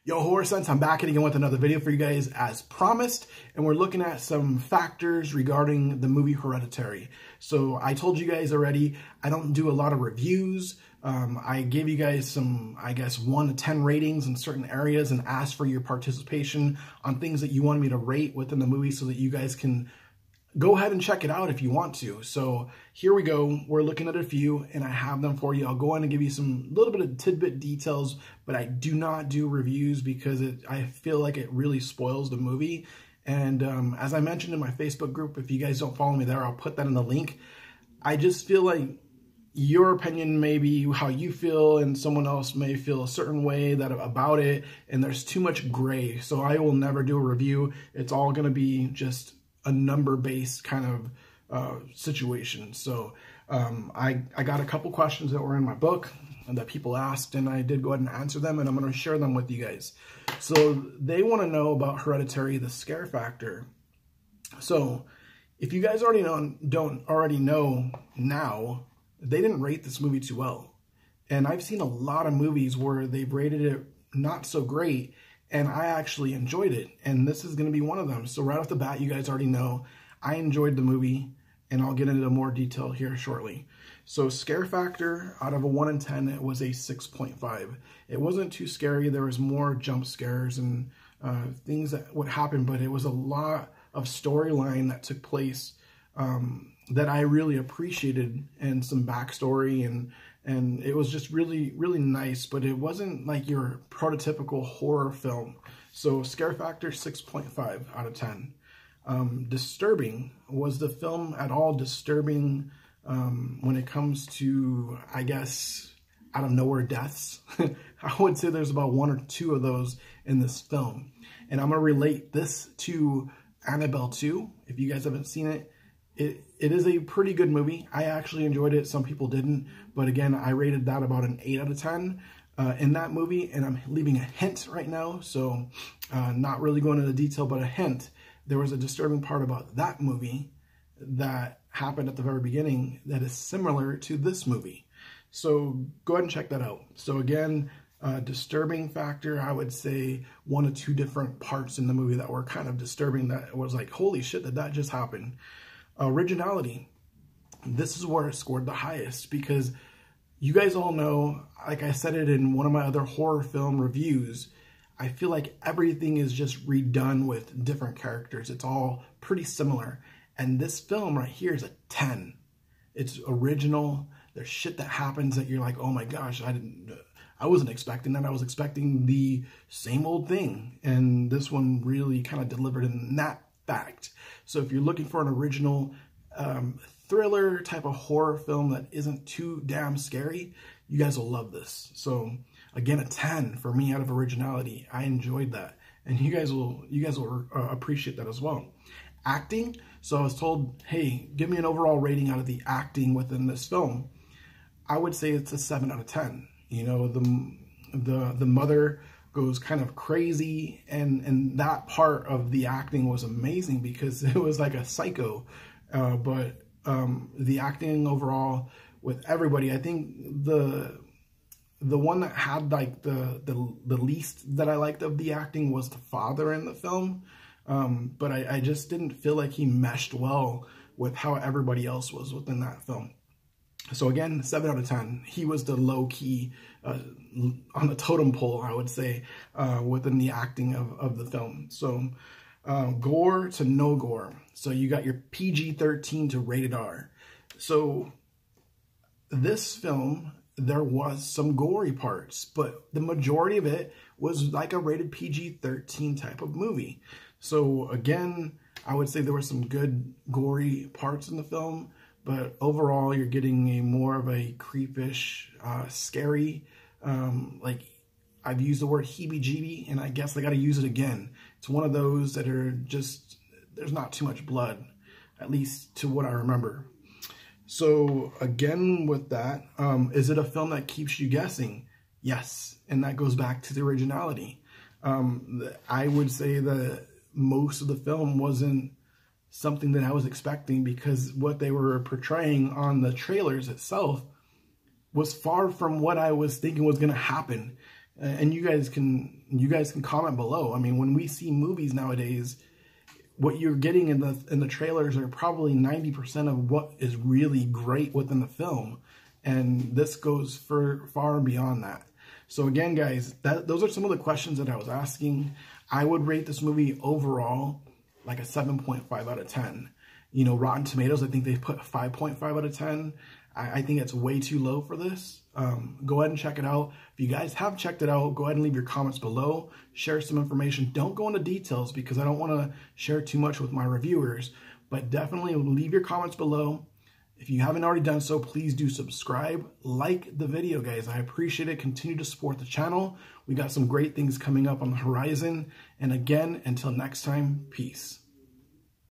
Yo, Horror Sense, I'm back again with another video for you guys as promised, and we're looking at some factors regarding the movie Hereditary. So I told you guys already, I don't do a lot of reviews. I gave you guys some, I guess, 1 to 10 ratings in certain areas and asked for your participation on things that you wanted me to rate within the movie so that you guys can go ahead and check it out if you want to. So here we go. We're looking at a few and I have them for you. I'll go on and give you some little bit of tidbit details, but I do not do reviews because I feel like it really spoils the movie. And as I mentioned in my Facebook group, if you guys don't follow me there, I'll put that in the link. I just feel like your opinion may be how you feel and someone else may feel a certain way about it, and there's too much gray. So I will never do a review. It's all going to be just a number-based kind of situation. So I got a couple questions that were in my book and that people asked, and I did go ahead and answer them, and I'm going to share them with you guys. So they want to know about Hereditary, the scare factor. So if you guys don't already know now, they didn't rate this movie too well. And I've seen a lot of movies where they've rated it not so great, and I actually enjoyed it, and this is going to be one of them. So right off the bat, you guys already know I enjoyed the movie, and I'll get into more detail here shortly. So scare factor, out of a 1 in 10, it was a 6.5. It wasn't too scary. There was more jump scares and things that would happen, but it was a lot of storyline that took place that I really appreciated, and some backstory, and it was just really, really nice, but it wasn't like your prototypical horror film. So scare factor, 6.5 out of 10. Disturbing. Was the film at all disturbing when it comes to, I guess, out of nowhere deaths? I would say there's about 1 or 2 of those in this film. And I'm going to relate this to Annabelle 2. If you guys haven't seen it, it is a pretty good movie. I actually enjoyed it. Some people didn't. But again, I rated that about an 8 out of 10 in that movie. And I'm leaving a hint right now. So not really going into detail, but a hint. There was a disturbing part about that movie that happened at the very beginning that is similar to this movie. So go ahead and check that out. So again, disturbing factor, I would say 1 or 2 different parts in the movie that were kind of disturbing, that was like, holy shit, did that just happen? Originality. This is where it scored the highest, because you guys all know, like I said it in one of my other horror film reviews, I feel like everything is just redone with different characters. It's all pretty similar. And this film right here is a 10. It's original. There's shit that happens that you're like, oh my gosh, I wasn't expecting that. I was expecting the same old thing. And this one really kind of delivered in that fact. So if you're looking for an original thriller type of horror film that isn't too damn scary, you guys will love this. So again, a 10 for me out of originality. I enjoyed that, and you guys will appreciate that as well. Acting. So I was told, hey, give me an overall rating out of the acting within this film. I would say it's a 7 out of 10. You know, the mother goes kind of crazy, and that part of the acting was amazing because it was like a psycho. But the acting overall with everybody, I think the one that had like the least that I liked of the acting was the father in the film. But I just didn't feel like he meshed well with how everybody else was within that film. So again, 7 out of 10. He was the low key on the totem pole, I would say, within the acting of the film. So gore to no gore. So you got your PG-13 to rated R. So this film, there was some gory parts, but the majority of it was like a rated PG-13 type of movie. So again, I would say there were some good gory parts in the film, but overall you're getting a more of a creepish, scary, like I've used the word heebie-jeebie, and I guess I got to use it again. It's one of those that are just, there's not too much blood, at least to what I remember. So again with that, is it a film that keeps you guessing? Yes, and that goes back to the originality. I would say that most of the film wasn't something that I was expecting, because what they were portraying on the trailers itself was far from what I was thinking was going to happen. And you guys can comment below. I mean, when we see movies nowadays, what you're getting in the trailers are probably 90% of what is really great within the film, and this goes far beyond that. So again, guys, those are some of the questions that I was asking. I would rate this movie overall like a 7.5 out of 10. You know, Rotten Tomatoes, I think they put 5.5 out of 10. I think it's way too low for this. Go ahead and check it out. If you guys have checked it out, go ahead and leave your comments below. Share some information. Don't go into details because I don't want to share too much with my reviewers. But definitely leave your comments below. If you haven't already done so, please do subscribe. Like the video, guys. I appreciate it. Continue to support the channel. We got some great things coming up on the horizon. And again, until next time, peace.